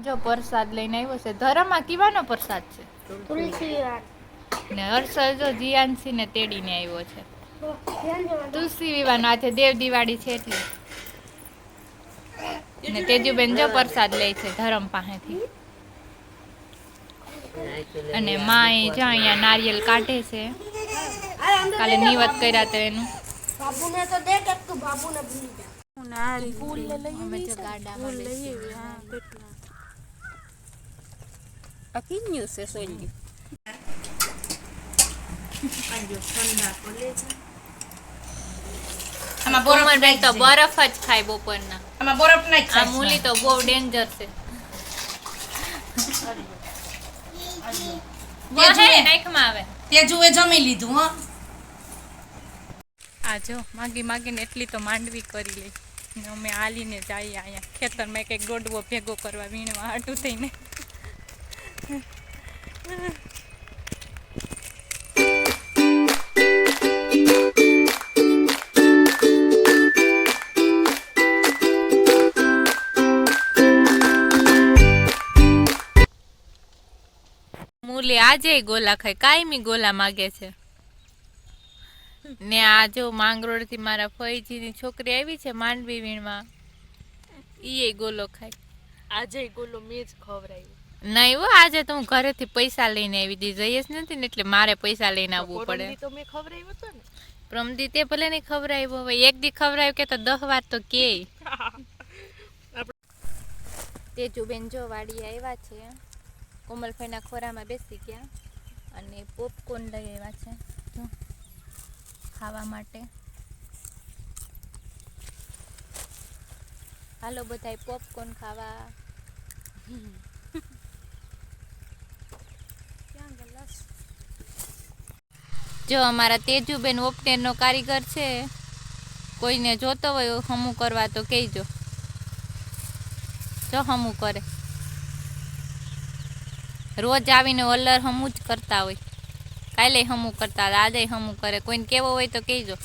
જો પ્રસાદ લઈને આવ્યો છે. ધરમમાં કીવાનો પ્રસાદ છે? તુલસી ને હર્ષલ જો જીયાનસી ને તેડીને આવ્યો છે. તુલસી વિવાનો આજે દેવ દિવાળી છે એટલે. ને તેજુબેન જો પ્રસાદ લે છે ધરમ પાસેથી. અને માય જો અહીંયા નારિયેલ કાઢે છે. કાલે નિવત કર્યા તો એનું. બાબુને તો દે કે તું બાબુને ભૂલી જા. ફૂલ અમે જો ગાડામાં બેસી આ કિન્યું છે સોલ્યું. આમાં બરફ બેન તો બરફ જ ખાય બપોરના. આમાં બરફ નાખ. આ મૂલી તો બહુ ડેન્જર છે. નાખમાં આવે તેજુએ જમી લીધું હો. આ જો માગી માગીને એટલી તો માંડવી કરી લે ને અમે આલીને જઈએ અહીંયા ખેતરમાં એક દોડવો ભેગો કરવા વીણવા હાટું થઈને. મૂલી આજે ગોલા ખાય કાયમી ગોલા માગે છે. ને આ જો માંગરોળ થી મારા ફઈજીની છોકરી આવી છે માંડવી વીણવા. ઈ ગોલો ખાય. આજે ગોલો મેં જ ખવરાવ્યો. નહીં હો આજે તો હું ઘરેથી પૈસા લઈને આવી દી જઈએ જ નથી ને એટલે મારે પૈસા લઈને આવવું પડે. તો મેં ખવરાવ્યો તો ને. પ્રમદી તે ભલે નહીં ખવરાવ્યો હવે એક દી ખવરાવ્યો કે તો 10 વાર તો કે. તેજુબેન જો વાડી આવ્યા છે. કોમલભાઈના ખોરામાં બેસી ગયા અને પોપકોર્ન લઈ આવ્યા છે જો ખાવા માટે. હાલો બધાય પોપકોર્ન ખાવા. જો અમારા તેજુબેન ઓપટેરનો કારીગર છે. કોઈને જોતો હોય હમું કરવા તો કહેજો. જો હમું કરે રોજ આવીને ઓલર હમું જ કરતા હોય. કાલે હમું કરતા આજે હમું કરે. કોઈને કેવો હોય તો કહેજો.